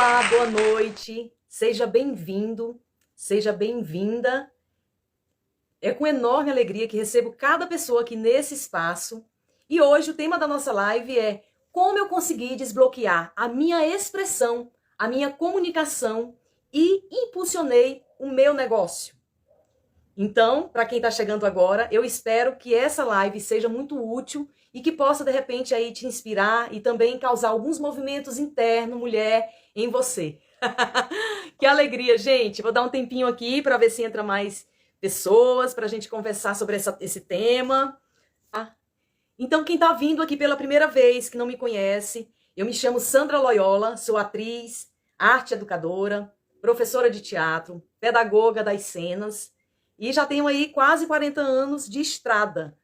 Olá, boa noite, seja bem-vindo, seja bem-vinda. É com enorme alegria que recebo cada pessoa aqui nesse espaço. E hoje o tema da nossa live é como eu consegui desbloquear a minha expressão, a minha comunicação e impulsionei o meu negócio. Então, para quem está chegando agora, eu espero que essa live seja muito útil e que possa, de repente, aí te inspirar e também causar alguns movimentos internos, mulher, em você. Que alegria, gente! Vou dar um tempinho aqui para ver se entra mais pessoas para a gente conversar sobre esse tema. Então, quem está vindo aqui pela primeira vez, que não me conhece, eu me chamo Sandra Loyola, sou atriz, arte educadora, professora de teatro, pedagoga das cenas e já tenho aí quase 40 anos de estrada.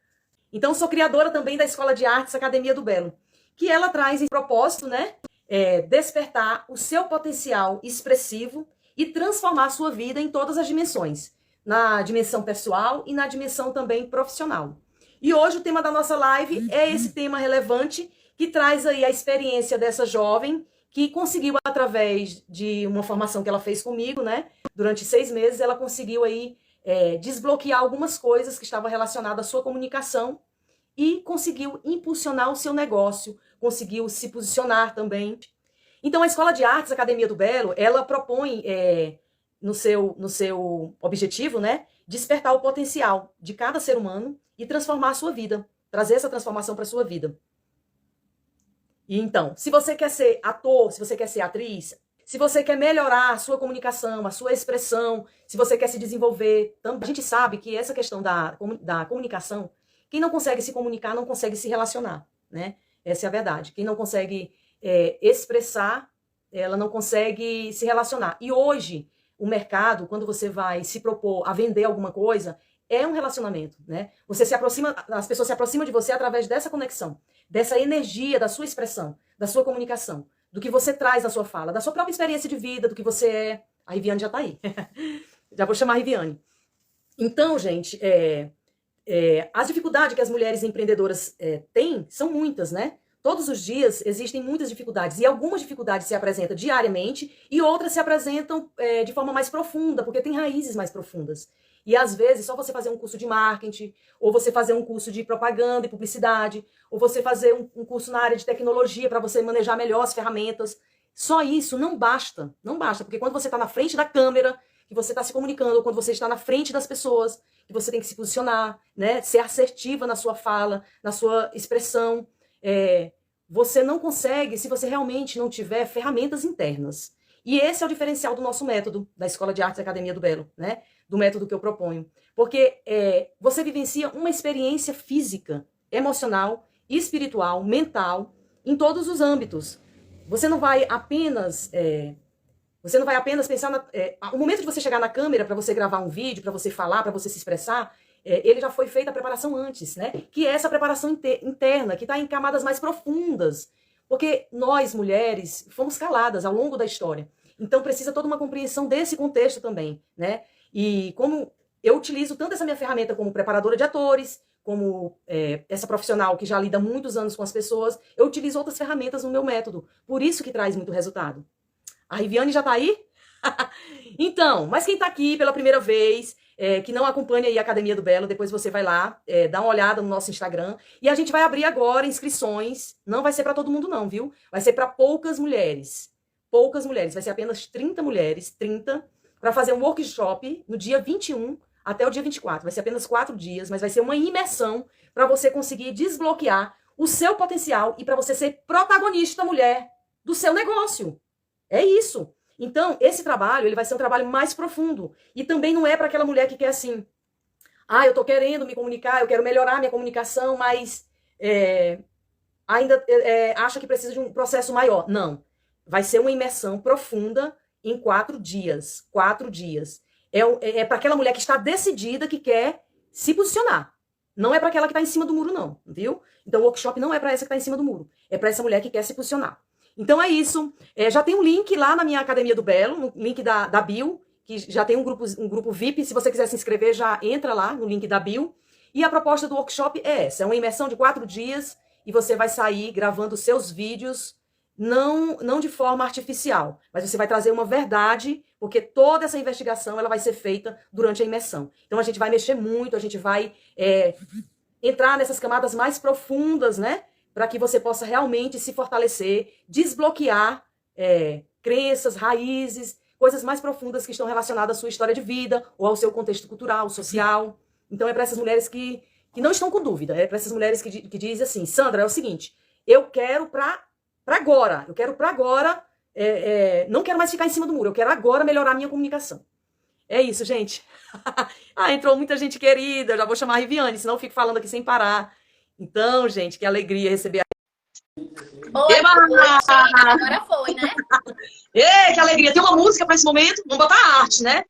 Então, sou criadora também da Escola de Artes Academia do Belo, que ela traz em propósito, né, despertar o seu potencial expressivo e transformar a sua vida em todas as dimensões, na dimensão pessoal e na dimensão também profissional. E hoje o tema da nossa live é esse tema relevante que traz aí a experiência dessa jovem que conseguiu, através de uma formação que ela fez comigo, né, durante 6 meses, ela conseguiu aí desbloquear algumas coisas que estavam relacionadas à sua comunicação e conseguiu impulsionar o seu negócio, conseguiu se posicionar também. Então, a Escola de Artes Academia do Belo, ela propõe no seu objetivo, né, despertar o potencial de cada ser humano e transformar a sua vida, trazer essa transformação para a sua vida. E então, se você quer ser ator, se você quer ser atriz, se você quer melhorar a sua comunicação, a sua expressão, se você quer se desenvolver, a gente sabe que essa questão da comunicação, quem não consegue se comunicar não consegue se relacionar, né? Essa é a verdade. Quem não consegue expressar, ela não consegue se relacionar. E hoje, o mercado, quando você vai se propor a vender alguma coisa, é um relacionamento, né? Você se aproxima, as pessoas se aproximam de você através dessa conexão, dessa energia, da sua expressão, da sua comunicação, do que você traz na sua fala, da sua própria experiência de vida, do que você é. A Riviane já tá aí. Já vou chamar a Riviane. Então, gente, as dificuldades que as mulheres empreendedoras têm são muitas, né? Todos os dias existem muitas dificuldades, e algumas dificuldades se apresentam diariamente e outras se apresentam de forma mais profunda, porque tem raízes mais profundas. E às vezes só você fazer um curso de marketing, ou você fazer um curso de propaganda e publicidade, ou você fazer um curso na área de tecnologia para você manejar melhor as ferramentas, só isso não basta, não basta, porque quando você está na frente da câmera, que você está se comunicando, ou quando você está na frente das pessoas, que você tem que se posicionar, né, ser assertiva na sua fala, na sua expressão, você não consegue se você realmente não tiver ferramentas internas. E esse é o diferencial do nosso método, da Escola de Artes Academia do Belo, né? Do método que eu proponho. Porque você vivencia uma experiência física, emocional, espiritual, mental, em todos os âmbitos. Você não vai apenas pensar o momento de você chegar na câmera para você gravar um vídeo, para você falar, para você se expressar, ele já foi feita a preparação antes, né? Que é essa preparação interna, que está em camadas mais profundas. Porque nós, mulheres, fomos caladas ao longo da história. Então precisa toda uma compreensão desse contexto também, né? E como eu utilizo tanto essa minha ferramenta como preparadora de atores, como essa profissional que já lida muitos anos com as pessoas, eu utilizo outras ferramentas no meu método. Por isso que traz muito resultado. A Riviane já tá aí? Então, mas quem tá aqui pela primeira vez, que não acompanha aí a Academia do Belo, depois você vai lá, dá uma olhada no nosso Instagram, e a gente vai abrir agora inscrições. Não vai ser para todo mundo não, viu? Vai ser para poucas mulheres. Poucas mulheres, vai ser apenas 30 mulheres, 30, para fazer um workshop no dia 21 até o dia 24. Vai ser apenas 4 dias, mas vai ser uma imersão para você conseguir desbloquear o seu potencial e para você ser protagonista, mulher, do seu negócio. É isso. Então, esse trabalho, ele vai ser um trabalho mais profundo. E também não é para aquela mulher que quer assim, eu tô querendo me comunicar, eu quero melhorar minha comunicação, mas ainda acha que precisa de um processo maior. Não. Vai ser uma imersão profunda em 4 dias. 4 dias. É para aquela mulher que está decidida, que quer se posicionar. Não é para aquela que está em cima do muro, não. Viu? Então, o workshop não é para essa que está em cima do muro. É para essa mulher que quer se posicionar. Então é isso. Já tem um link lá na minha Academia do Belo, no link da bio, que já tem um grupo VIP. Se você quiser se inscrever, já entra lá no link da bio. E a proposta do workshop é essa. É uma imersão de 4 dias e você vai sair gravando seus vídeos não de forma artificial, mas você vai trazer uma verdade, porque toda essa investigação ela vai ser feita durante a imersão. Então a gente vai mexer muito, a gente vai entrar nessas camadas mais profundas, né? Para que você possa realmente se fortalecer, desbloquear crenças, raízes, coisas mais profundas que estão relacionadas à sua história de vida ou ao seu contexto cultural, social. Então é para essas mulheres que não estão com dúvida, é para essas mulheres que dizem assim, Sandra, é o seguinte, eu quero para agora, não quero mais ficar em cima do muro, eu quero agora melhorar a minha comunicação. É isso, gente. Entrou muita gente querida, eu já vou chamar a Riviane, senão eu fico falando aqui sem parar. Então, gente, que alegria receber a... Boa noite, agora foi, né? Ei, que alegria. Tem uma música para esse momento? Vamos botar a arte, né?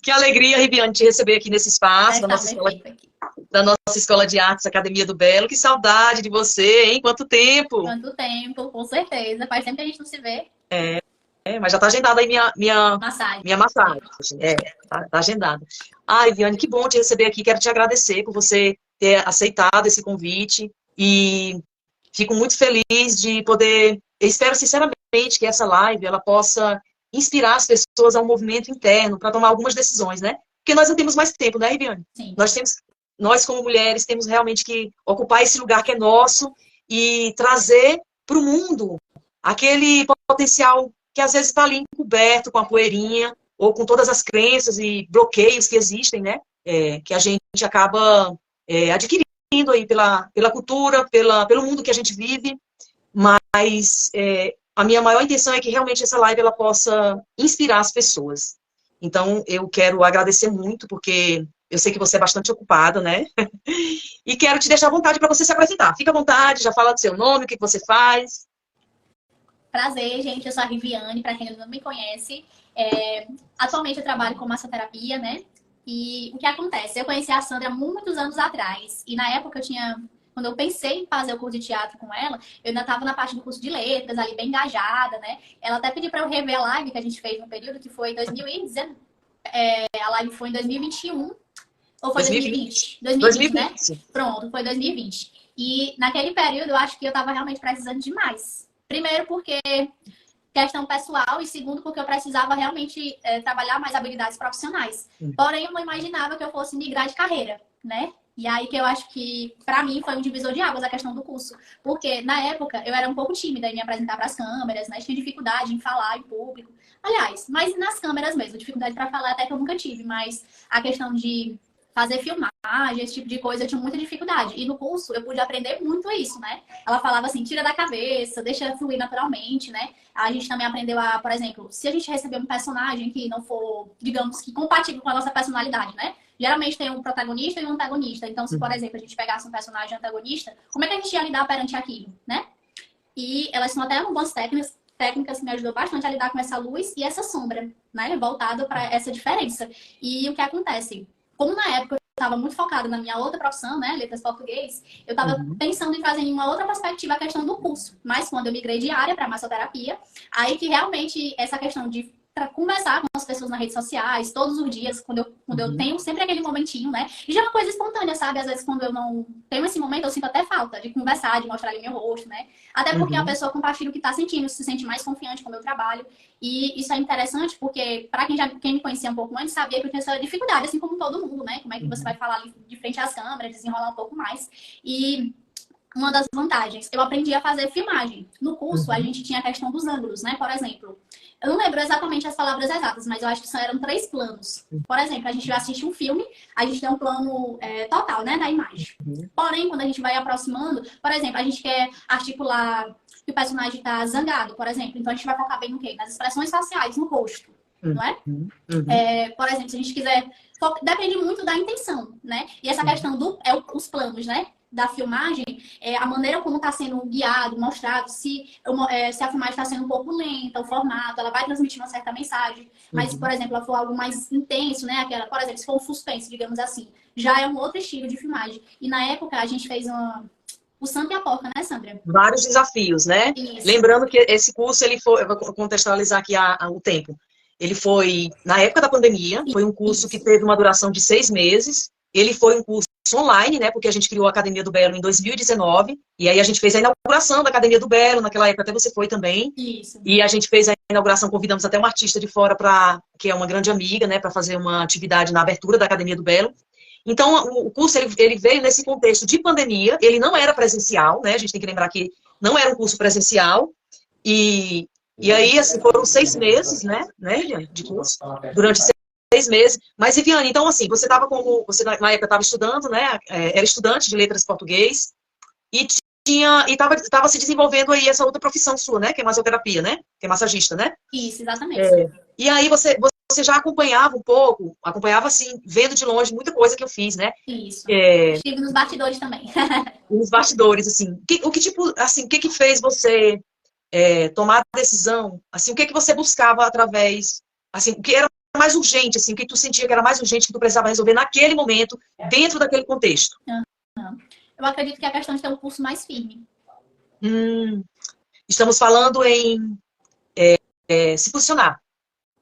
Que alegria, Riviane, te receber aqui nesse espaço da nossa escola de artes, Academia do Belo. Que saudade de você, hein? Quanto tempo? Quanto tempo, com certeza. Faz tempo que a gente não se vê. Mas já tá agendada aí minha Massagem. Minha massagem. Tá agendada. Ai, Viane, que bom te receber aqui. Quero te agradecer por você ter aceitado esse convite. E fico muito feliz de poder... Eu espero sinceramente que essa live ela possa inspirar as pessoas a um movimento interno para tomar algumas decisões, né? Porque nós não temos mais tempo, né, Viane? Sim. Nós, como mulheres, temos realmente que ocupar esse lugar que é nosso e trazer para o mundo aquele potencial que às vezes está ali encoberto com a poeirinha ou com todas as crenças e bloqueios que existem, né? Que a gente acaba adquirindo aí pela cultura, pelo mundo que a gente vive. Mas a minha maior intenção é que realmente essa live ela possa inspirar as pessoas. Então, eu quero agradecer muito, porque eu sei que você é bastante ocupada, né? E quero te deixar à vontade para você se apresentar. Fica à vontade, já fala do seu nome, o que você faz. Prazer, gente. Eu sou a Riviane, para quem não me conhece. Atualmente eu trabalho com massoterapia, né? E o que acontece? Eu conheci a Sandra muitos anos atrás. E na época quando eu pensei em fazer o curso de teatro com ela, eu ainda estava na parte do curso de letras, ali bem engajada, né? Ela até pediu para eu rever a live que a gente fez no período, que foi em 2019. A live foi em 2021. Ou foi 2020? 2020, né? Pronto, foi 2020. E naquele período eu acho que eu estava realmente precisando demais. Primeiro porque questão pessoal e segundo porque eu precisava realmente trabalhar mais habilidades profissionais. Porém, eu não imaginava que eu fosse migrar de carreira, né? E aí que eu acho que, pra mim, foi um divisor de águas a questão do curso. Porque, na época, eu era um pouco tímida em me apresentar para as câmeras, né? Tinha dificuldade em falar em público. Aliás, mas nas câmeras mesmo. Dificuldade para falar até que eu nunca tive. Mas a questão de fazer filmagem, esse tipo de coisa, eu tinha muita dificuldade. E no curso, eu pude aprender muito isso, né? Ela falava assim, tira da cabeça, deixa fluir naturalmente, né? A gente também aprendeu a, por exemplo, se a gente receber um personagem que não for, digamos, que compatível com a nossa personalidade, né? Geralmente tem um protagonista e um antagonista. Então, se, por exemplo, a gente pegasse um personagem antagonista, como é que a gente ia lidar perante aquilo, né? E elas são até algumas técnicas que me ajudou bastante a lidar com essa luz e essa sombra, né? Voltado para essa diferença. E o que acontece? Como na época eu estava muito focada na minha outra profissão, né? Letras português, eu estava pensando em trazer em uma outra perspectiva a questão do curso. Mas quando eu migrei de área para massoterapia, aí que realmente essa questão de conversar com as pessoas nas redes sociais, todos os dias, quando eu tenho sempre aquele momentinho, né? E já é uma coisa espontânea, sabe? Às vezes, quando eu não tenho esse momento, eu sinto até falta de conversar, de mostrar ali meu rosto, né? Até porque a pessoa compartilha o que tá sentindo, se sente mais confiante com o meu trabalho. E isso é interessante porque, para quem me conhecia um pouco antes, sabia que eu tinha essa dificuldade, assim como todo mundo, né? Como é que você vai falar ali de frente às câmeras, desenrolar um pouco mais. E uma das vantagens, eu aprendi a fazer filmagem. No curso, a gente tinha a questão dos ângulos, né? Por exemplo, eu não lembro exatamente as palavras exatas, mas eu acho que eram 3 planos. Por exemplo, a gente vai assistir um filme, a gente tem um plano total, né, da imagem. Porém, quando a gente vai aproximando, por exemplo, a gente quer articular que o personagem está zangado, por exemplo. Então, a gente vai focar bem no quê? Nas expressões faciais, no rosto, não é? Por exemplo, se a gente quiser... Depende muito da intenção, né? E essa questão os planos, né? Da filmagem, a maneira como está sendo guiado, mostrado, se a filmagem está sendo um pouco lenta, o formato, ela vai transmitir uma certa mensagem. Mas, por exemplo, ela for algo mais intenso, né? Por exemplo, se for um suspense, digamos assim, já é um outro estilo de filmagem. E na época a gente fez o Santo e a Porca, né, Sandra? Vários desafios, né? Isso. Lembrando que esse curso, eu vou contextualizar aqui o tempo. Ele foi, na época da pandemia, foi um curso que teve uma duração de 6 meses. Ele foi um curso online, né? Porque a gente criou a Academia do Belo em 2019, e aí a gente fez a inauguração da Academia do Belo, naquela época até você foi também. Isso. E a gente fez a inauguração, convidamos até uma artista de fora, que é uma grande amiga, né? Para fazer uma atividade na abertura da Academia do Belo. Então, o curso ele veio nesse contexto de pandemia, ele não era presencial, né? A gente tem que lembrar que não era um curso presencial, e aí, assim, foram 6 meses, né, de curso, durante 6 meses. Mas, Viviane, então, assim, você estava você na época estava estudando, né, era estudante de letras português, e estava se desenvolvendo aí essa outra profissão sua, né, que é massoterapia, né, que é massagista, né? Isso, exatamente. E aí você já acompanhava um pouco, acompanhava, assim, vendo de longe muita coisa que eu fiz, né? Isso. Estive nos bastidores também. Nos bastidores, assim. O que fez você tomar a decisão? Assim, o que você buscava através, assim, o que era mais urgente, assim, o que tu sentia que era mais urgente que tu precisava resolver naquele momento, dentro daquele contexto? Eu acredito que é a questão de ter um curso mais firme. Estamos falando em se posicionar.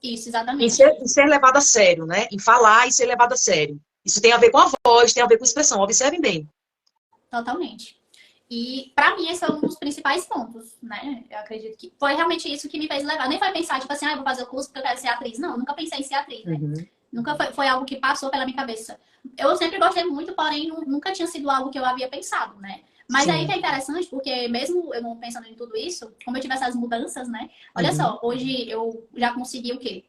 Isso, exatamente. Em ser levado a sério, né? Em falar e ser levado a sério. Isso tem a ver com a voz, tem a ver com a expressão. Observem bem. Totalmente. E para mim esse é um dos principais pontos, né? Eu acredito que foi realmente isso que me fez levar. Nem foi pensar, tipo assim, eu vou fazer o curso porque eu quero ser atriz. Não, eu nunca pensei em ser atriz, né? Nunca foi algo que passou pela minha cabeça. Eu sempre gostei muito, porém nunca tinha sido algo que eu havia pensado, né? Mas aí que é interessante, porque mesmo eu não pensando em tudo isso, como eu tive essas mudanças, né? Olha só, hoje eu já consegui o quê?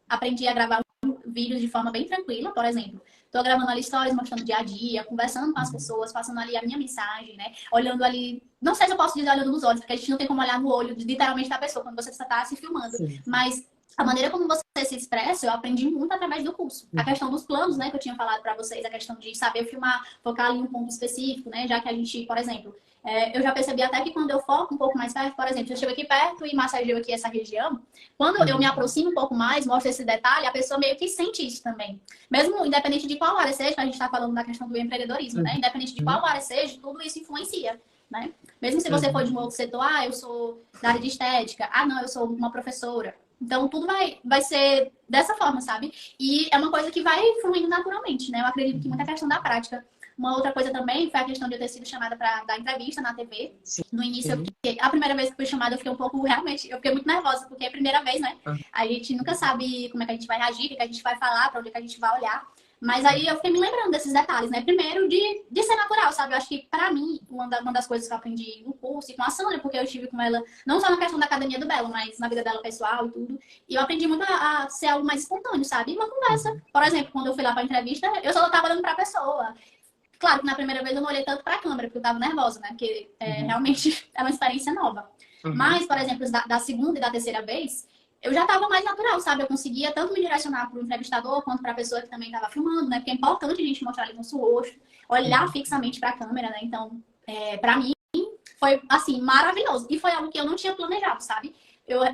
Aprendi a gravar vídeos de forma bem tranquila, por exemplo. Tô gravando ali stories, mostrando o dia a dia, conversando com as pessoas, passando ali a minha mensagem, né? Olhando ali, não sei se eu posso dizer olhando nos olhos, porque a gente não tem como olhar no olho literalmente da pessoa quando você está se filmando. Mas a maneira como você se expressa, eu aprendi muito através do curso. A questão dos planos, né, que eu tinha falado para vocês, a questão de saber filmar, focar ali em um ponto específico, né? Já que a gente, por exemplo, eu já percebi até que quando eu foco um pouco mais perto, por exemplo, eu chego aqui perto e massageio aqui essa região, quando eu me aproximo um pouco mais, mostro esse detalhe, a pessoa meio que sente isso também. Mesmo independente de qual área seja, a gente está falando da questão do empreendedorismo, né? Independente de qual área seja, tudo isso influencia, né? Mesmo se você for de um outro setor, eu sou da área de estética, não, eu sou uma professora. Então, tudo vai ser dessa forma, sabe? E é uma coisa que vai fluindo naturalmente, né? Eu acredito que muita questão da prática. Uma outra coisa também foi a questão de eu ter sido chamada para dar entrevista na TV. No início, a primeira vez que fui chamada, eu fiquei um pouco, realmente, eu fiquei muito nervosa, porque é a primeira vez, né? A gente nunca sabe como é que a gente vai reagir, o que a gente vai falar, para onde é que a gente vai olhar. Mas aí eu fiquei me lembrando desses detalhes, né? Primeiro, de ser natural, sabe? Eu acho que, pra mim, uma das coisas que eu aprendi no curso e com a Sandra, porque eu estive com ela, não só na questão da Academia do Belo, mas na vida dela pessoal e tudo. E eu aprendi muito a ser algo mais espontâneo, sabe? E uma conversa. Por exemplo, quando eu fui lá pra entrevista, eu só tava olhando pra pessoa. Claro que na primeira vez eu não olhei tanto pra câmera, porque eu tava nervosa, né? Porque realmente é uma experiência nova. Mas, por exemplo, da segunda e da terceira vez, eu já estava mais natural, sabe? Eu conseguia tanto me direcionar para o entrevistador quanto para a pessoa que também estava filmando, né? Porque é importante a gente mostrar ali nosso rosto, olhar fixamente para a câmera, né? Então, para mim, foi, assim, maravilhoso. E foi algo que eu não tinha planejado, sabe?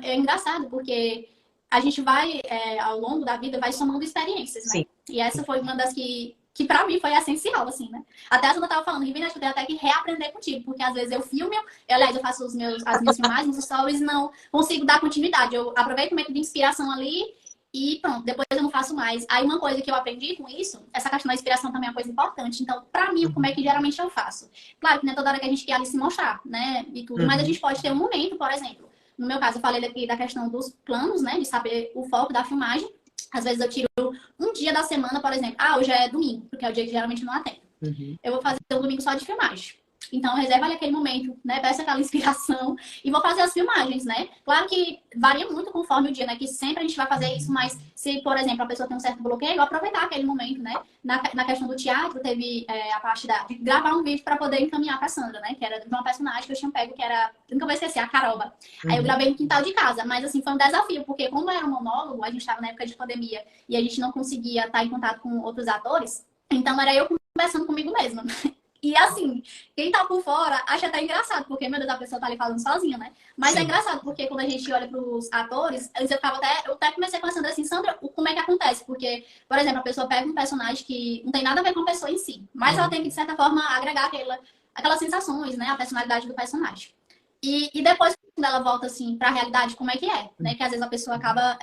É engraçado, porque a gente vai, ao longo da vida, vai somando experiências, né? Sim. E essa foi uma das que pra mim foi essencial, assim, né? Até a Sandra tava falando, Rivina, acho que eu tenho até que reaprender contigo, porque às vezes eu filmo, aliás, eu faço as minhas filmagens, os stories, e não consigo dar continuidade. Eu aproveito o momento de inspiração ali e pronto, depois eu não faço mais. Aí uma coisa que eu aprendi com isso, essa questão da inspiração também é uma coisa importante. Então, pra mim, como é que geralmente eu faço? Claro que não é toda hora que a gente quer ali se mostrar, né? E tudo, mas a gente pode ter um momento, por exemplo, no meu caso, eu falei aqui da questão dos planos, né? De saber o foco da filmagem. Às vezes eu tiro um dia da semana, por exemplo. Hoje é domingo, porque é o dia que geralmente não atendo. Eu vou fazer um domingo só de filmagem. Então, reserva ali aquele momento, né? Peça aquela inspiração e vou fazer as filmagens, né? Claro que varia muito conforme o dia, né? Que sempre a gente vai fazer isso, mas se, por exemplo, a pessoa tem um certo bloqueio, aproveitar aquele momento, né? Na questão do teatro, teve a parte de gravar um vídeo para poder encaminhar para Sandra, né? Que era de uma personagem que eu tinha pego, que era, nunca vou esquecer, a Caroba. Aí eu gravei no quintal de casa, mas assim, foi um desafio, porque como era um monólogo, a gente estava na época de pandemia e a gente não conseguia estar em contato com outros atores, então era eu conversando comigo mesma. E assim, quem tá por fora acha até engraçado, porque, meu Deus, a pessoa tá ali falando sozinha, né? Mas é engraçado, porque quando a gente olha pros atores, eu até comecei com a Sandra assim, Sandra, como é que acontece? Porque, por exemplo, a pessoa pega um personagem que não tem nada a ver com a pessoa em si, mas ela tem que, de certa forma, agregar aquelas sensações, né? A personalidade do personagem. E depois, quando ela volta, assim, pra realidade, como é que é? Né? Que às vezes a pessoa acaba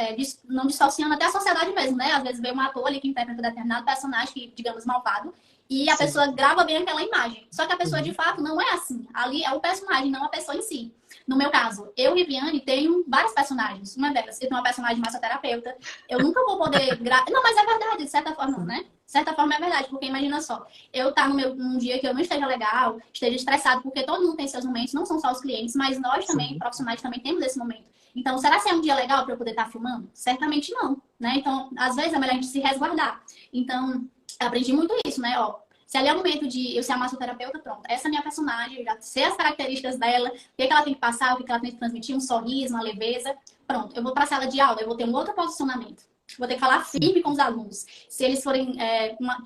não dissociando até a sociedade mesmo, né? Às vezes vê um ator ali que interpreta determinado personagem que, digamos, malvado, e a sim. pessoa grava bem aquela imagem. Só que a pessoa, de Uhum. fato, não é assim. Ali é o personagem, não a pessoa em si. No meu caso, eu, Viviane, tenho vários personagens. Uma delas, eu tenho uma personagem massoterapeuta. Eu nunca vou poder... Não, mas é verdade, de certa forma, né? De certa forma é verdade, porque imagina só, eu tá num dia que eu não esteja legal, esteja estressado, porque todo mundo tem seus momentos, não são só os clientes, mas nós também, Sim. profissionais, também temos esse momento. Então, será que é um dia legal para eu poder estar filmando? Certamente não, né? Então, às vezes é melhor a gente se resguardar. Então, eu aprendi muito isso, né? Ó, se ali é o momento de eu ser a massoterapeuta, pronto. Essa é a minha personagem, eu já sei as características dela, o que ela tem que passar, o que ela tem que transmitir, um sorriso, uma leveza. Pronto, eu vou para a sala de aula, eu vou ter um outro posicionamento. Vou ter que falar Sim. firme com os alunos. Se eles forem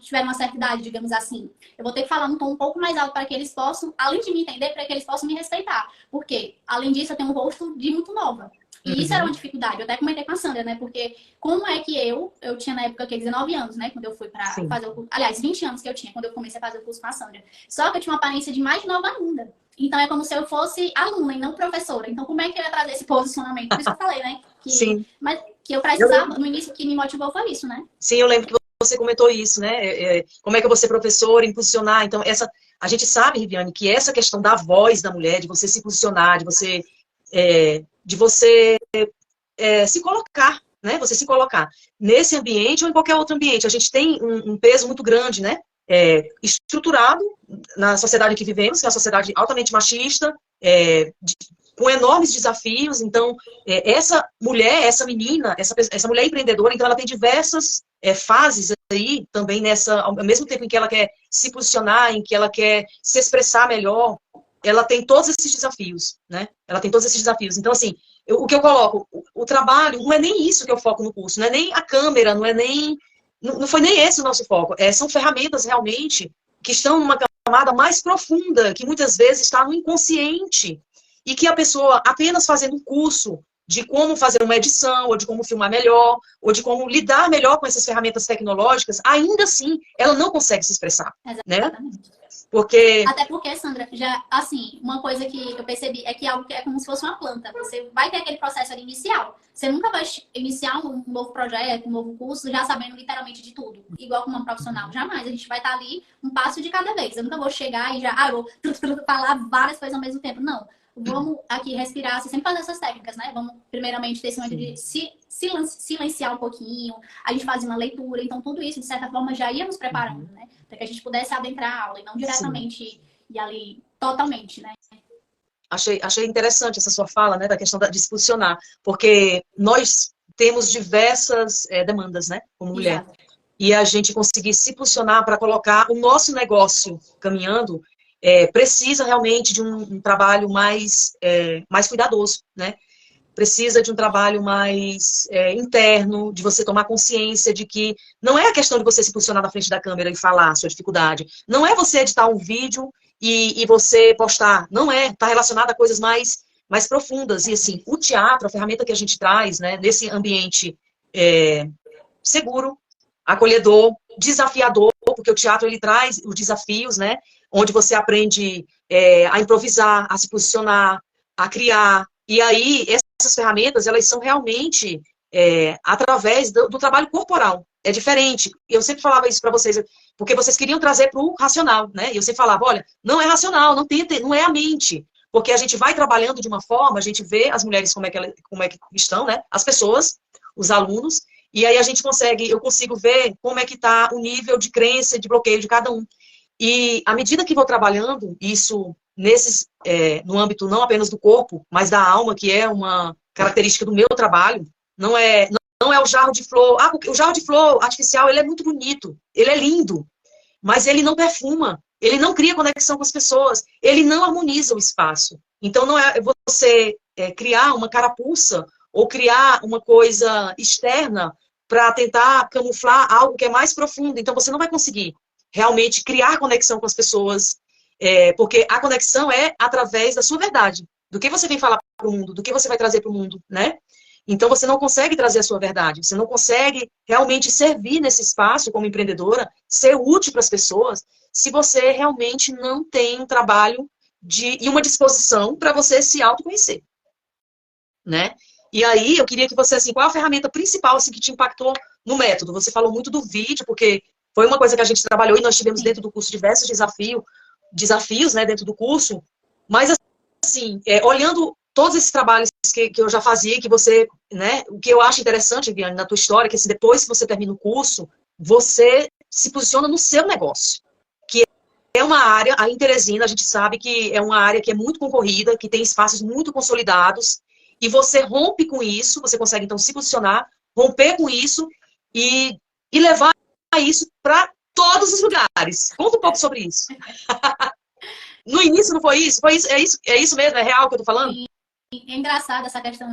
tiverem uma certa idade, digamos assim, eu vou ter que falar num tom um pouco mais alto para que eles possam, além de me entender, para que eles possam me respeitar. Porque, além disso, eu tenho um rosto de muito nova. E isso era uma Uhum. dificuldade. Eu até comentei com a Sandra, né? Porque como é que eu tinha na época que 19 anos, né? Quando eu fui para Sim. fazer o curso. Aliás, 20 anos que eu tinha quando eu comecei a fazer o curso com a Sandra. Só que eu tinha uma aparência de mais nova ainda. Então é como se eu fosse aluna e não professora. Então, como é que eu ia trazer esse posicionamento? Por isso que eu falei, né? Sim. Mas que eu Eu precisava, lembro, no início, que me motivou foi isso, né? sim, eu lembro que você comentou isso, né? Como é que eu vou ser professora, impulsionar. Então, a gente sabe, Riviane, que essa questão da voz da mulher, de você se posicionar, de você se colocar, né? Você se colocar nesse ambiente ou em qualquer outro ambiente. A gente tem um peso muito grande, né? Estruturado na sociedade que vivemos, que é uma sociedade altamente machista, com enormes desafios. Então, essa mulher, essa menina, essa mulher empreendedora, então ela tem diversas fases aí também ao mesmo tempo em que ela quer se posicionar, em que ela quer se expressar melhor, ela tem todos esses desafios, né? Ela tem todos esses desafios. Então, assim, o que eu coloco, o trabalho, não é nem isso que eu foco no curso, não é nem a câmera, não foi nem esse o nosso foco. São ferramentas realmente que estão numa camada mais profunda, que muitas vezes está no inconsciente, e que a pessoa, apenas fazendo um curso de como fazer uma edição, ou de como filmar melhor, ou de como lidar melhor com essas ferramentas tecnológicas, ainda assim, ela não consegue se expressar, né? Exatamente. Porque, Até porque, Sandra, já, assim, uma coisa que eu percebi é que algo que é como se fosse uma planta. Você vai ter aquele processo ali inicial. Você nunca vai iniciar um novo projeto, um novo curso, já sabendo literalmente de tudo. Igual como uma profissional. Jamais. A gente vai estar ali um passo de cada vez. Eu nunca vou chegar e já, vou falar várias coisas ao mesmo tempo. Não. Vamos aqui respirar, você sempre fazer essas técnicas, né? Vamos, primeiramente, ter esse momento de silenciar um pouquinho, a gente fazia uma leitura, então tudo isso, de certa forma, já ia nos preparando, né? Para que a gente pudesse adentrar a aula e não sim, diretamente e ali totalmente, né? achei interessante essa sua fala, né, da questão de se posicionar, porque nós temos diversas demandas, né, como mulher, Exato. e a gente conseguir se posicionar para colocar o nosso negócio caminhando, precisa realmente de um trabalho mais cuidadoso, né? Precisa de um trabalho mais interno, de você tomar consciência de que não é a questão de você se posicionar na frente da câmera e falar a sua dificuldade, não é você editar um vídeo e você postar, não é, está relacionado a coisas mais profundas. E assim, o teatro, a ferramenta que a gente traz, né, nesse ambiente seguro, acolhedor, desafiador, porque o teatro ele traz os desafios, né? Onde você aprende a improvisar, a se posicionar, a criar. E aí, essas ferramentas, elas são realmente através do trabalho corporal. É diferente. Eu sempre falava isso para vocês, porque vocês queriam trazer para o racional, né? E eu sempre falava, olha, não é racional, não é a mente. Porque a gente vai trabalhando de uma forma, a gente vê as mulheres como é que estão, né? As pessoas, os alunos, e aí eu consigo ver como é que está o nível de crença, de bloqueio de cada um. E à medida que vou trabalhando isso no âmbito não apenas do corpo, mas da alma, que é uma característica do meu trabalho, não é o jarro de flor. Porque o jarro de flor artificial, ele é muito bonito, ele é lindo, mas ele não perfuma, ele não cria conexão com as pessoas, ele não harmoniza o espaço. Então, não é você criar uma carapuça ou criar uma coisa externa para tentar camuflar algo que é mais profundo. Então, você não vai conseguir realmente criar conexão com as pessoas, porque a conexão é através da sua verdade, do que você vem falar para o mundo, do que você vai trazer para o mundo, né? Então, você não consegue trazer a sua verdade, você não consegue realmente servir nesse espaço como empreendedora, ser útil para as pessoas, se você realmente não tem um trabalho e uma disposição para você se autoconhecer, né? E aí, eu queria que você, assim, qual a ferramenta principal assim, que te impactou no método? Você falou muito do vídeo, porque foi uma coisa que a gente trabalhou e nós tivemos Sim. dentro do curso diversos desafios, né, dentro do curso, mas assim, olhando todos esses trabalhos que eu já fazia, que você, né, o que eu acho interessante, Viane, na tua história, que assim, depois que você termina o curso, você se posiciona no seu negócio, que é uma área, aí em Teresina, a gente sabe que é uma área que é muito concorrida, que tem espaços muito consolidados, e você rompe com isso, você consegue, então, se posicionar, romper com isso e levar isso para todos os lugares. Conta um pouco sobre isso. No início não foi isso? Foi isso? É isso mesmo? É real que eu tô falando? É engraçado essa questão,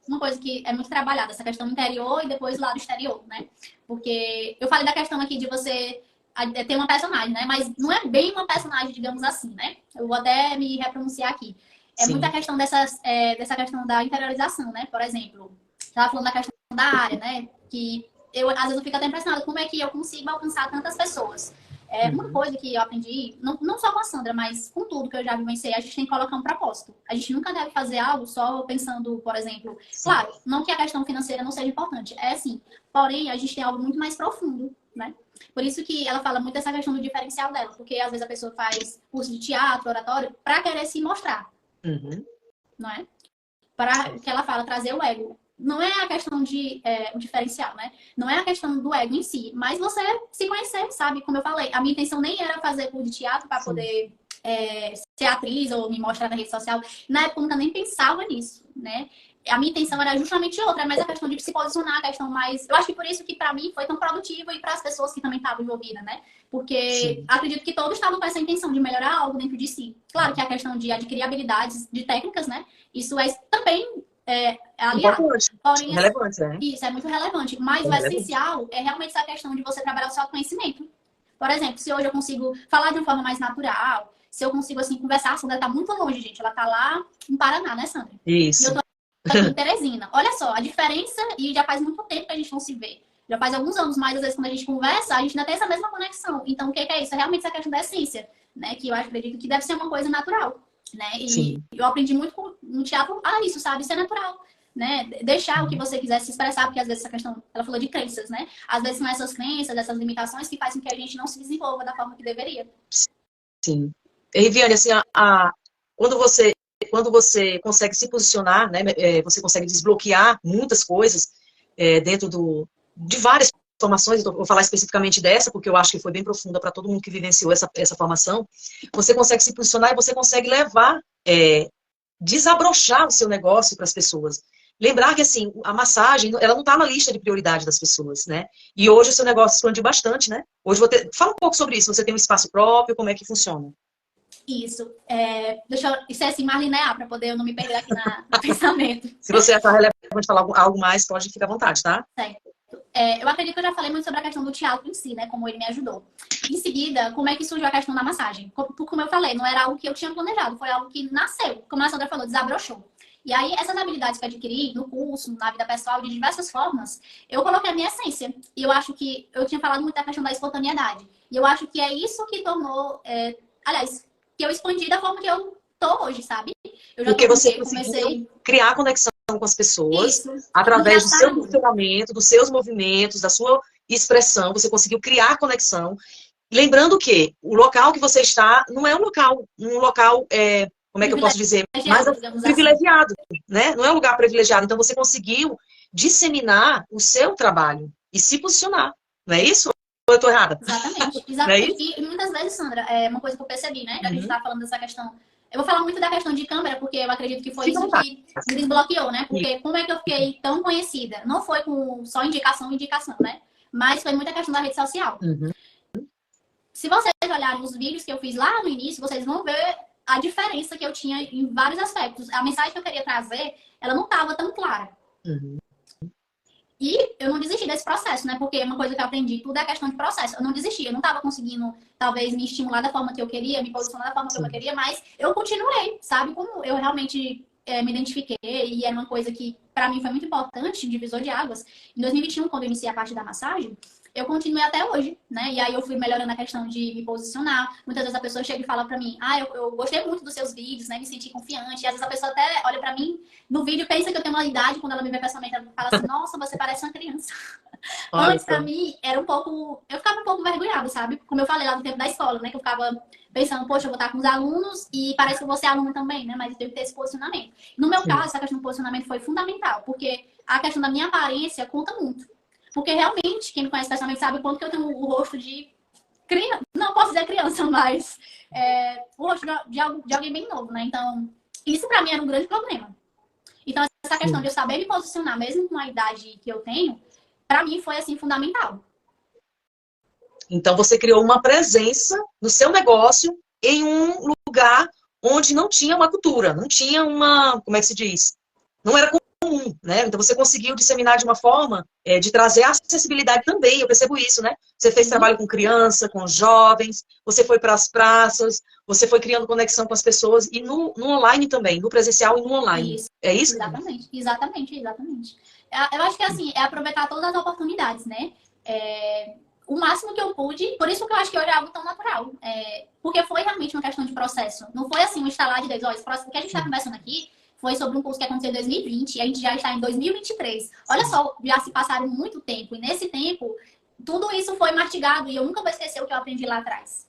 uma coisa que é muito trabalhada, essa questão interior e depois lado exterior, né? Porque eu falei da questão aqui de você ter uma personagem, né? Mas não é bem uma personagem, digamos assim, né? Eu vou até me repronunciar aqui. É muita Sim. questão dessa questão da interiorização, né? Por exemplo, estava falando da questão da área, né? Que eu, às vezes, eu fico até impressionada como é que eu consigo alcançar tantas pessoas. Uma Uhum. coisa que eu aprendi, não só com a Sandra, mas com tudo que eu já vivenciei, a gente tem que colocar um propósito. A gente nunca deve fazer algo só pensando, por exemplo, Sim. claro, não que a questão financeira não seja importante, é assim, porém a gente tem algo muito mais profundo, né? Por isso que ela fala muito dessa questão do diferencial dela, porque às vezes a pessoa faz curso de teatro, oratório, para querer se mostrar, Uhum. não é? Para o que ela fala, trazer o ego. Não é a questão de o diferencial, né? Não é a questão do ego em si, mas você se conhecer, sabe? Como eu falei, a minha intenção nem era fazer curso de teatro para Sim. poder ser atriz ou me mostrar na rede social. Na época eu nunca nem pensava nisso, né? A minha intenção era justamente outra, mas a questão de se posicionar, a questão mais. Eu acho que por isso que para mim foi tão produtivo e para as pessoas que também estavam envolvidas, né? Porque Sim. acredito que todos estavam com essa intenção de melhorar algo dentro de si. Claro que a questão de adquirir habilidades, de técnicas, né? Isso é também aliado. Importante. Porém, Relevante, né? isso é muito relevante. Mas É o relevante. essencial é realmente essa questão de você trabalhar o seu conhecimento. Por exemplo, se hoje eu consigo falar de uma forma mais natural, se eu consigo, assim, conversar, a Sandra tá muito longe, gente. Ela tá lá em Paraná, né, Sandra? E eu Isso. tô aqui em Teresina. Olha só, a diferença, e já faz muito tempo que a gente não se vê. Já faz alguns anos, mas às vezes quando a gente conversa, a gente ainda tem essa mesma conexão. Então, o que é isso? É realmente essa questão da essência, né? Que eu acredito que deve ser uma coisa natural, né? E Sim. eu aprendi muito no teatro isso, sabe? Isso é natural, né? Deixar o que Uhum. você quiser se expressar, porque às vezes essa questão, ela falou de crenças, né? Às vezes são essas crenças, essas limitações que fazem com que a gente não se desenvolva da forma que deveria. Sim. E, Riviane, assim, quando você, quando você consegue se posicionar, né, você consegue desbloquear muitas coisas dentro de várias formações, eu vou falar especificamente dessa, porque eu acho que foi bem profunda para todo mundo que vivenciou essa formação, você consegue se posicionar e você consegue levar, desabrochar o seu negócio para as pessoas. Lembrar que, assim, a massagem, ela não está na lista de prioridade das pessoas, né? E hoje o seu negócio expandiu bastante, né? Hoje, fala um pouco sobre isso. Você tem um espaço próprio, como é que funciona? Isso. Deixa eu ser assim mais linear, para poder eu não me perder aqui no pensamento. Se você achar relevante falar algo mais, pode ficar à vontade, tá? Certo. Eu acredito que eu já falei muito sobre a questão do teatro em si, né? Como ele me ajudou. Em seguida, como é que surgiu a questão da massagem? Como eu falei, não era algo que eu tinha planejado, foi algo que nasceu. Como a Sandra falou, desabrochou. E aí, essas habilidades que eu adquiri no curso, na vida pessoal, de diversas formas, eu coloquei a minha essência. E eu acho que eu tinha falado muito da questão da espontaneidade. E eu acho que é isso que tornou, aliás, que eu expandi da forma que eu tô hoje, sabe? Eu já Porque tô com o você quê? conseguiu Comecei criar conexão com as pessoas isso, através do seu engraçado. funcionamento, dos seus movimentos, da sua expressão, você conseguiu criar conexão. Lembrando que o local que você está não é um local, como é que eu posso dizer, mais Privilegiado, digamos assim. privilegiado, né? Não é um lugar privilegiado. Então você conseguiu disseminar o seu trabalho e se posicionar, não é isso? Ou eu estou errada? Exatamente, Não é exatamente. isso? E muitas vezes, Sandra, é uma coisa que eu percebi, né? Já que a gente Uhum. tá falando dessa questão. Eu vou falar muito da questão de câmera, porque eu acredito que foi Fica à isso vontade. que me desbloqueou, né? Porque como é que eu fiquei tão conhecida? Não foi com só indicação, né? Mas foi muita questão da rede social. Uhum. Se vocês olharem os vídeos que eu fiz lá no início, vocês vão ver a diferença que eu tinha em vários aspectos. A mensagem que eu queria trazer, ela não estava tão clara. Uhum. E eu não desisti desse processo, né? Porque uma coisa que eu aprendi, tudo é questão de processo. Eu não desisti, eu não estava conseguindo, talvez, me estimular da forma que eu queria, me posicionar da forma que eu Sim. queria, mas eu continuei, sabe? Como eu realmente me identifiquei e era uma coisa que, para mim, foi muito importante, divisor de águas. Em 2021, quando eu iniciei a parte da massagem, eu continuei até hoje, né? E aí eu fui melhorando a questão de me posicionar. Muitas vezes a pessoa chega e fala pra mim, eu gostei muito dos seus vídeos, né? Me senti confiante. E às vezes a pessoa até olha pra mim no vídeo, pensa que eu tenho uma idade, quando ela me vê pessoalmente, ela fala assim, nossa, você parece uma criança. Olha Antes, só. pra mim, era um pouco. Eu ficava um pouco vergonhada, sabe? Como eu falei lá no tempo da escola, né? Que eu ficava pensando, poxa, eu vou estar com os alunos e parece que eu vou ser aluna também, né? Mas eu tenho que ter esse posicionamento. No meu caso, Sim. essa questão do posicionamento foi fundamental, porque a questão da minha aparência conta muito. Porque realmente, quem me conhece pessoalmente sabe o quanto que eu tenho o rosto de criança. Não posso dizer criança, mas o rosto de alguém bem novo, né? Então, isso pra mim era um grande problema. Então, essa questão de Sim. eu saber me posicionar, mesmo com a idade que eu tenho, pra mim foi, assim, fundamental. Então, você criou uma presença no seu negócio em um lugar onde não tinha uma cultura, não tinha uma, como é que se diz? Não era comum, né? Então, você conseguiu disseminar de uma forma de trazer acessibilidade também, eu percebo isso, né? Você fez Sim, trabalho com criança, com jovens, você foi para as praças, você foi criando conexão com as pessoas, e no online também, no presencial e no online. isso. É isso? Exatamente, exatamente, exatamente. Eu acho que, assim, é aproveitar todas as oportunidades, né? O máximo que eu pude, por isso que eu acho que hoje é algo tão natural. Porque foi realmente uma questão de processo. Não foi, assim, um instalar de dedos. Ó, esse processo que a gente está conversando aqui foi sobre um curso que aconteceu em 2020 e a gente já está em 2023. Olha só, já se passaram muito tempo. E nesse tempo, tudo isso foi mastigado e eu nunca vou esquecer o que eu aprendi lá atrás.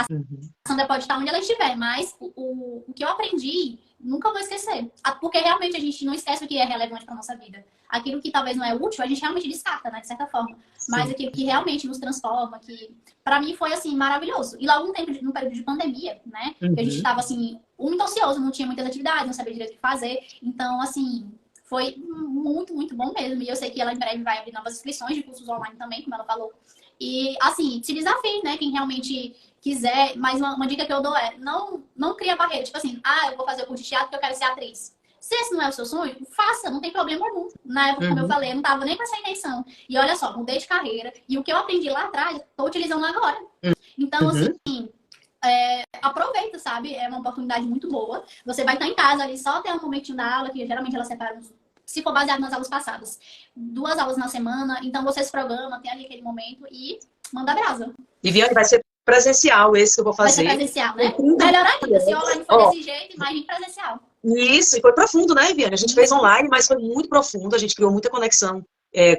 Uhum. A Sandra pode estar onde ela estiver, mas o que eu aprendi, nunca vou esquecer. Porque realmente a gente não esquece o que é relevante para nossa vida. Aquilo que talvez não é útil, a gente realmente descarta, né, de certa forma. Mas Sim. aquilo que realmente nos transforma, que para mim foi, assim, maravilhoso. E logo no período de pandemia, né, que a gente Uhum. estava, assim, muito ansioso, não tinha muitas atividades, não sabia direito o que fazer. Então, assim, foi muito, muito bom mesmo. E eu sei que ela em breve vai abrir novas inscrições de cursos online também, como ela falou. E, assim, se desafie, né, quem realmente quiser, mas uma dica que eu dou é, não cria barreira. Tipo assim, eu vou fazer o curso de teatro porque eu quero ser atriz. Se esse não é o seu sonho, faça, não tem problema algum. Na época, como eu Uhum. falei, eu não tava nem com essa intenção. E olha só, mudei de carreira. E o que eu aprendi lá atrás, tô utilizando agora. Então, assim, Uhum. aproveita, sabe? É uma oportunidade muito boa. Você vai estar em casa ali, só ter um momentinho da aula, que geralmente ela separa se for baseado nas aulas passadas, 2 aulas na semana. Então, você se programa, tem ali aquele momento e manda brasa. E Viane, vai ser presencial esse que eu vou Vai ser fazer. presencial, Com né? 30 Melhor ainda, se mulheres. online foi Ó, desse jeito, imagine presencial. isso, e foi profundo, né, Viane? A gente Sim, fez sim. online, mas foi muito profundo. A gente criou muita conexão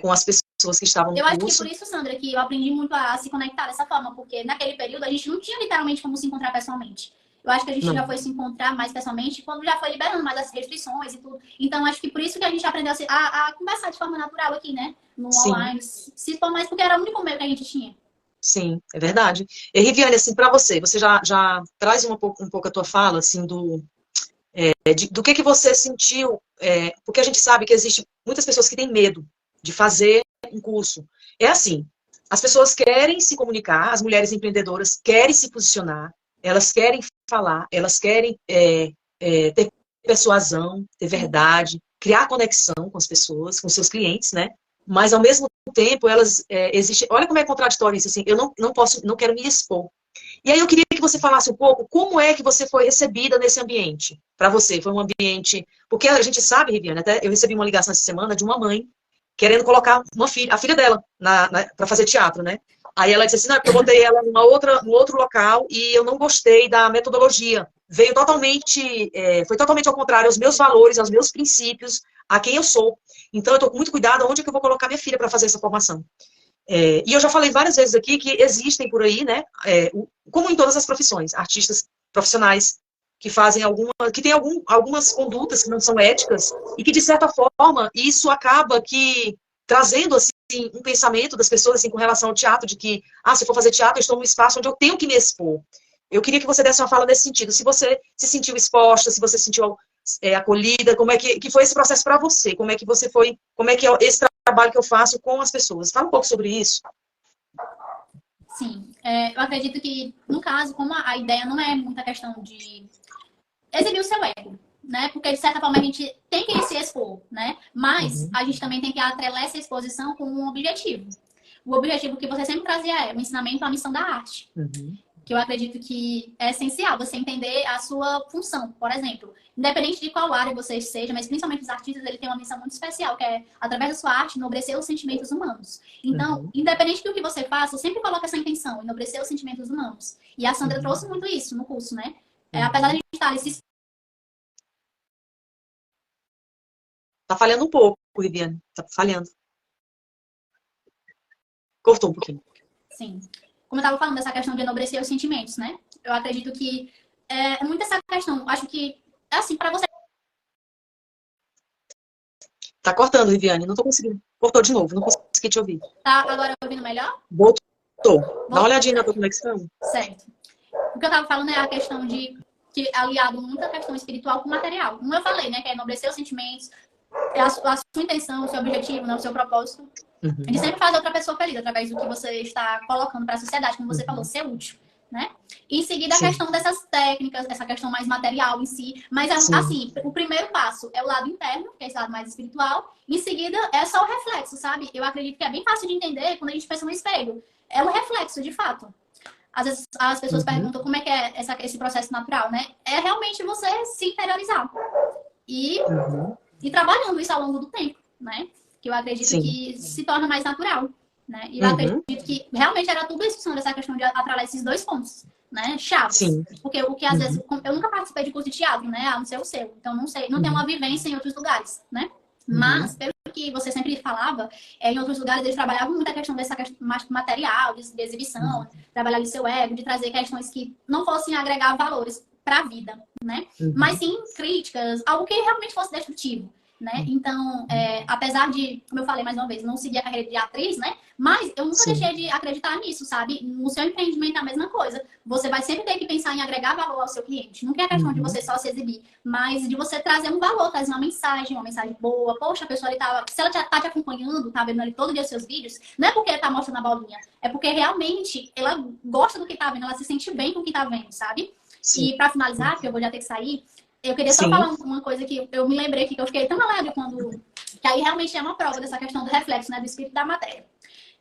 com as pessoas que estavam no Eu acho que por curso. isso, Sandra, que eu aprendi muito a se conectar dessa forma, porque naquele período a gente não tinha literalmente como se encontrar pessoalmente. Eu acho que a gente já Não. foi se encontrar mais pessoalmente quando já foi liberando mais as restrições e tudo. Então, acho que por isso que a gente aprendeu a conversar de forma natural aqui, né? No Sim, online. Se for mais porque era o único meio que a gente tinha. sim, é verdade. E Riviane, assim, para você, você já traz um pouco a tua fala, assim, do que você sentiu, porque a gente sabe que existe muitas pessoas que têm medo de fazer um curso. É assim, as pessoas querem se comunicar, as mulheres empreendedoras querem se posicionar, elas querem falar, elas querem ter persuasão, ter verdade, criar conexão com as pessoas, com seus clientes, né? Mas ao mesmo tempo elas existem. Olha como é contraditório isso, assim. Eu não posso, não quero me expor. E aí eu queria que você falasse um pouco como é que você foi recebida nesse ambiente. Para você, foi um ambiente. Porque a gente sabe, Riviane, até eu recebi uma ligação essa semana de uma mãe querendo colocar a filha dela para fazer teatro, né? Aí ela disse assim, não, é porque eu botei ela num outro local e eu não gostei da metodologia. Veio totalmente, foi totalmente ao contrário aos meus valores, aos meus princípios, a quem eu sou. Então eu estou com muito cuidado onde é que eu vou colocar minha filha para fazer essa formação. E eu já falei várias vezes aqui que existem por aí, né, como em todas as profissões, artistas profissionais que fazem que têm algumas condutas que não são éticas e que, de certa forma, isso acaba que trazendo, assim, um pensamento das pessoas, assim, com relação ao teatro, de que, se eu for fazer teatro, eu estou num espaço onde eu tenho que me expor. Eu queria que você desse uma fala nesse sentido. Se você se sentiu exposta, se você se sentiu acolhida, como é que foi esse processo para você? Como é que você foi, como é que é esse trabalho que eu faço com as pessoas? Fala um pouco sobre isso. Sim. Eu acredito que, no caso, como a ideia não é muita questão de exibir o seu ego, né? Porque, de certa forma, a gente tem que se expor, né? Mas Uhum, a gente também tem que atrelar essa exposição com um objetivo. O objetivo que você sempre trazia é o ensinamento, a missão da arte. uhum, Que eu acredito que é essencial você entender a sua função. Por exemplo, independente de qual área você seja, mas principalmente os artistas, ele tem uma missão muito especial, que é, através da sua arte, enobrecer os sentimentos humanos. Então, uhum, independente do que você faça, sempre coloque essa intenção, enobrecer os sentimentos humanos. E a Sandra uhum, trouxe muito isso no curso, né? Apesar de a uhum. gente estar ali se Tá falhando um pouco, Viviane. Tá falhando. Cortou um pouquinho. Sim. Como eu estava falando dessa questão de enobrecer os sentimentos, né? Eu acredito que é muito essa questão. Acho que, assim, para você. Tá cortando, Viviane. Não tô conseguindo. Cortou de novo. Não consegui te ouvir. Tá agora ouvindo melhor? Voltou. Dá uma Voltou, olhadinha na tua certo. conexão. Certo. O que eu estava falando é a questão de que é aliado muito a questão espiritual com material. Como eu falei, né? Que é enobrecer os sentimentos, é a sua intenção, o seu objetivo, né, o seu propósito. De sempre fazer outra pessoa feliz através do que você está colocando para a sociedade, como você falou, ser útil, né? E em seguida a Sim. questão dessas técnicas, essa questão mais material em si. Mas, Sim. assim, o primeiro passo é o lado interno, que é esse lado mais espiritual. Em seguida é só o reflexo, sabe? Eu acredito que é bem fácil de entender quando a gente pensa no espelho. É um reflexo, de fato. Às vezes as pessoas perguntam como é que é esse processo natural, né? É realmente você se interiorizar. E trabalhando isso ao longo do tempo, né? Que eu acredito Sim. que se torna mais natural, né? E eu acredito que realmente era tudo isso, Sandra, essa questão de atrapalhar esses dois pontos, né? Chaves. Sim. Porque o que às vezes... Eu nunca participei de curso de teatro, né? A não ser o seu. Então não sei, não tenho uma vivência em outros lugares, né? Mas, pelo que você sempre falava, em outros lugares eles trabalhavam muito a questão dessa questão material, de exibição, trabalhar o seu ego, de trazer questões que não fossem agregar valores para a vida, né? Mas sim críticas, algo que realmente fosse destrutivo, né? Então, apesar de, como eu falei mais uma vez, não seguir a carreira de atriz, né? Mas eu nunca deixei de acreditar nisso, sabe? No seu empreendimento é a mesma coisa. Você vai sempre ter que pensar em agregar valor ao seu cliente. Não é questão de você só se exibir, mas de você trazer um valor, trazer uma mensagem boa. Poxa, a pessoa ali tá, se ela tá te acompanhando, tá vendo ali todo dia os seus vídeos, não é porque ela tá mostrando a bolinha, é porque realmente ela gosta do que tá vendo, ela se sente bem com o que tá vendo, sabe? Sim. E para finalizar, porque eu vou já ter que sair, eu queria só falar uma coisa que eu me lembrei aqui, que eu fiquei tão alegre quando... Que aí realmente é uma prova dessa questão do reflexo, né? Do espírito da matéria.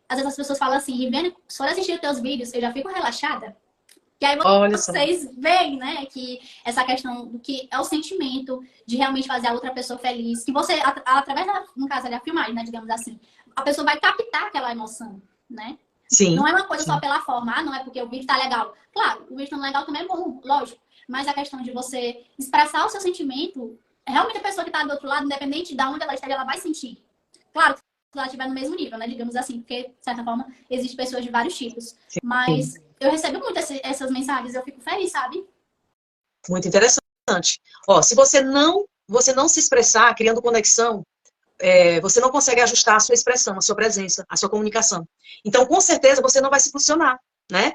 Às vezes as pessoas falam assim, Riviane, se for assistir os teus vídeos, eu já fico relaxada. Que aí vocês veem, né? Que essa questão do que é o sentimento de realmente fazer a outra pessoa feliz. Que você, através da, no caso, da filmagem, né? Digamos assim, a pessoa vai captar aquela emoção, né? Sim. Não é uma coisa só pela forma. Ah, não é porque o vídeo tá legal. Claro, o vídeo tá legal também é bom, lógico. Mas a questão de você expressar o seu sentimento, realmente a pessoa que está do outro lado, independente de onde ela esteja, ela vai sentir. Claro, se ela estiver no mesmo nível, né? Digamos assim, porque, de certa forma, existem pessoas de vários tipos. Sim. Mas eu recebo muito essas mensagens, eu fico feliz, sabe? Muito interessante. Ó, se você não se expressar, criando conexão, você não consegue ajustar a sua expressão, a sua presença, a sua comunicação. Então, com certeza, você não vai se posicionar, né?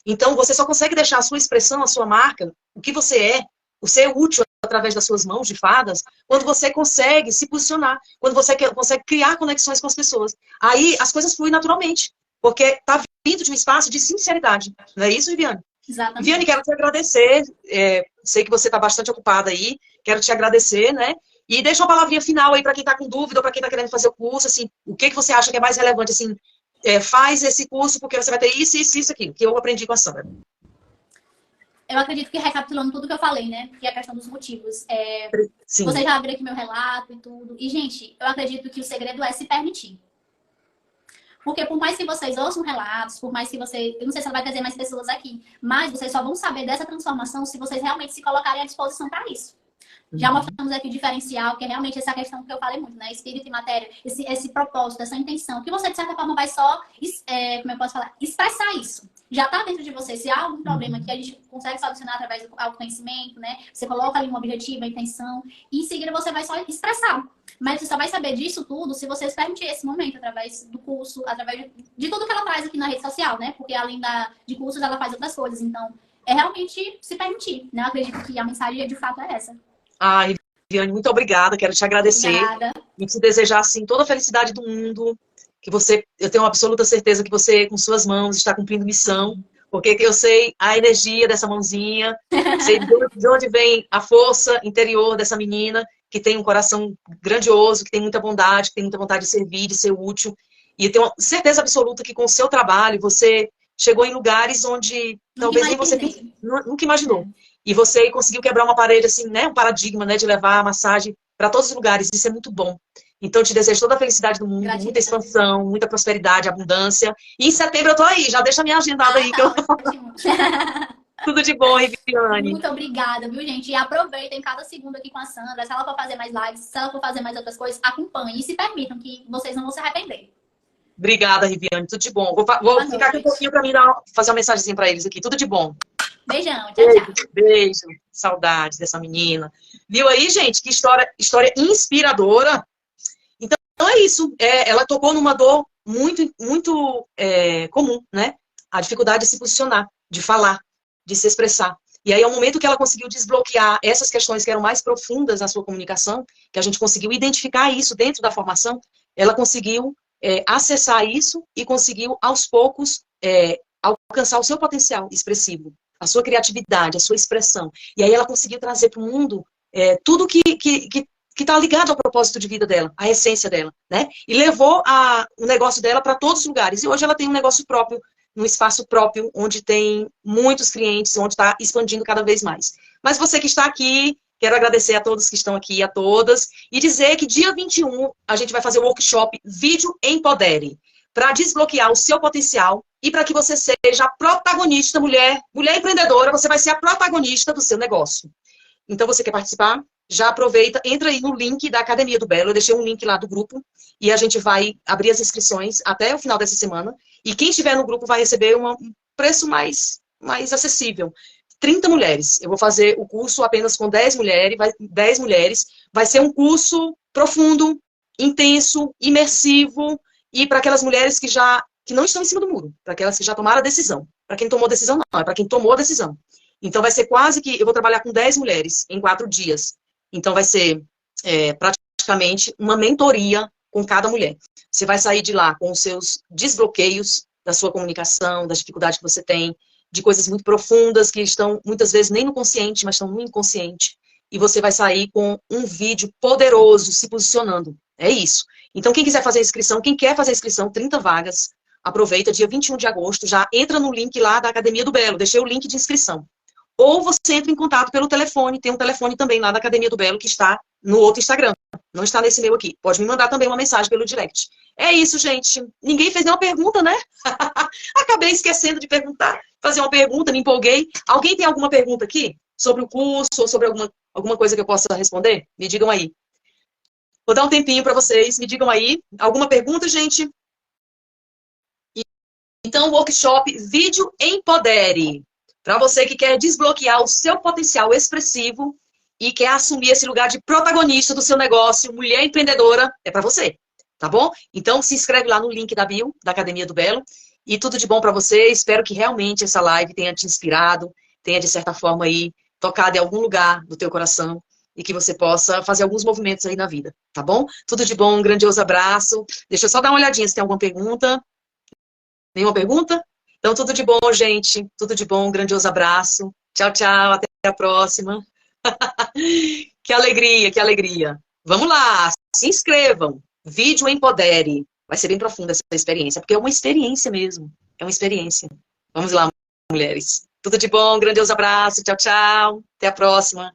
Então, você só consegue deixar a sua expressão, a sua marca, o que você é, o ser útil através das suas mãos de fadas, quando você consegue se posicionar, quando você consegue criar conexões com as pessoas. Aí, as coisas fluem naturalmente, porque está vindo de um espaço de sinceridade. Não é isso, Viviane? Exatamente. Viviane, quero te agradecer. Sei que você está bastante ocupada aí. Quero te agradecer, né? E deixa uma palavrinha final aí para quem está com dúvida ou para quem está querendo fazer o curso, assim, o que você acha que é mais relevante, assim, faz esse curso porque você vai ter isso, isso, isso aqui, que eu aprendi com a Sandra. Eu acredito que recapitulando tudo que eu falei, né? Que é a questão dos motivos. Sim. Você já abriu aqui meu relato e tudo. E, gente, eu acredito que o segredo é se permitir. Porque por mais que vocês ouçam relatos, por mais que você... Eu não sei se ela vai trazer mais pessoas aqui, mas vocês só vão saber dessa transformação se vocês realmente se colocarem à disposição para isso. Já mostramos aqui o diferencial, que é realmente essa questão que eu falei muito, né? Espírito e matéria, esse propósito, essa intenção, que você, de certa forma, vai só, como eu posso falar, expressar isso. Já está dentro de você. Se há algum problema que a gente consegue solucionar através do autoconhecimento, né? Você coloca ali um objetivo, a intenção, e em seguida você vai só expressar. Mas você só vai saber disso tudo se você se permitir esse momento, através do curso, através de tudo que ela faz aqui na rede social, né? Porque além de cursos, ela faz outras coisas. Então, é realmente se permitir, né? Eu acredito que a mensagem, de fato, é essa. Ai, Viviane, muito obrigada, quero te agradecer. Obrigada. E te desejar, assim, toda a felicidade do mundo, que você, eu tenho absoluta certeza que você, com suas mãos, está cumprindo missão, porque eu sei a energia dessa mãozinha, sei de onde vem a força interior dessa menina, que tem um coração grandioso, que tem muita bondade, que tem muita vontade de servir, de ser útil, e eu tenho certeza absoluta que com o seu trabalho, você chegou em lugares onde talvez nem você nunca imaginou. E você conseguiu quebrar uma parede, assim, né? Um paradigma, né? De levar a massagem para todos os lugares. Isso é muito bom. Então, eu te desejo toda a felicidade do mundo, muita expansão, muita prosperidade, abundância. E em setembro eu tô aí. Já deixa a minha agendada aí. Tá, que eu... Tudo de bom, Riviane. Muito obrigada, viu, gente? E aproveitem cada segundo aqui com a Sandra. Se ela for fazer mais lives, se ela for fazer mais outras coisas, acompanhem e se permitam, que vocês não vão se arrepender. Obrigada, Riviane. Tudo de bom. Vou Boa ficar aqui um noite. pouquinho para mim fazer uma mensagenzinha para eles aqui. Tudo de bom. Beijão, tchau, Beijo, tchau. beijo. Saudades dessa menina. Viu aí, gente? Que história inspiradora. Então é isso. Ela tocou numa dor muito comum, né? A dificuldade de se posicionar, de falar, de se expressar. E aí é o momento que ela conseguiu desbloquear essas questões que eram mais profundas na sua comunicação, que a gente conseguiu identificar isso dentro da formação, ela conseguiu acessar isso e conseguiu, aos poucos, alcançar o seu potencial expressivo, a sua criatividade, a sua expressão. E aí ela conseguiu trazer para o mundo tudo que está ligado ao propósito de vida dela, à essência dela, né? E levou o negócio dela para todos os lugares. E hoje ela tem um negócio próprio, num espaço próprio, onde tem muitos clientes, onde está expandindo cada vez mais. Mas você que está aqui, quero agradecer a todos que estão aqui, a todas, e dizer que dia 21 a gente vai fazer o workshop Vídeo Empodere, para desbloquear o seu potencial e para que você seja a protagonista, mulher empreendedora, você vai ser a protagonista do seu negócio. Então, você quer participar? Já aproveita, entra aí no link da Academia do Belo, eu deixei um link lá do grupo, e a gente vai abrir as inscrições até o final dessa semana, e quem estiver no grupo vai receber um preço mais acessível. 30 mulheres. Eu vou fazer o curso apenas com 10 mulheres. Vai ser um curso profundo, intenso, imersivo, e para aquelas mulheres que não estão em cima do muro, para aquelas que já tomaram a decisão. Para quem tomou a decisão, não, é para quem tomou a decisão. Então, vai ser quase que... Eu vou trabalhar com 10 mulheres em 4 dias. Então, vai ser praticamente uma mentoria com cada mulher. Você vai sair de lá com os seus desbloqueios da sua comunicação, das dificuldades que você tem, de coisas muito profundas que estão, muitas vezes, nem no consciente, mas estão no inconsciente. E você vai sair com um vídeo poderoso se posicionando. É isso. Então, quem quiser fazer a inscrição, quem quer fazer a inscrição, 30 vagas, aproveita, dia 21 de agosto, já entra no link lá da Academia do Belo, deixei o link de inscrição. Ou você entra em contato pelo telefone, tem um telefone também lá da Academia do Belo, que está no outro Instagram, não está nesse meu aqui. Pode me mandar também uma mensagem pelo direct. É isso, gente. Ninguém fez nenhuma pergunta, né? Acabei esquecendo de perguntar, fazer uma pergunta, me empolguei. Alguém tem alguma pergunta aqui? Sobre o curso, ou sobre alguma coisa que eu possa responder? Me digam aí. Vou dar um tempinho para vocês, me digam aí. Alguma pergunta, gente? Então, workshop Vídeo Empodere. Para você que quer desbloquear o seu potencial expressivo e quer assumir esse lugar de protagonista do seu negócio, mulher empreendedora, é para você, tá bom? Então, se inscreve lá no link da bio, da Academia do Belo, e tudo de bom para você. Espero que realmente essa live tenha te inspirado, tenha, de certa forma, aí, tocado em algum lugar do teu coração e que você possa fazer alguns movimentos aí na vida, tá bom? Tudo de bom, um grandioso abraço. Deixa eu só dar uma olhadinha se tem alguma pergunta. Nenhuma pergunta? Então, tudo de bom, gente. Tudo de bom, um grandioso abraço. Tchau, tchau. Até a próxima. Que alegria, que alegria. Vamos lá, se inscrevam. Vídeo Empodere. Vai ser bem profunda essa experiência, porque é uma experiência mesmo. É uma experiência. Vamos lá, mulheres. Tudo de bom, um grandioso abraço. Tchau, tchau. Até a próxima.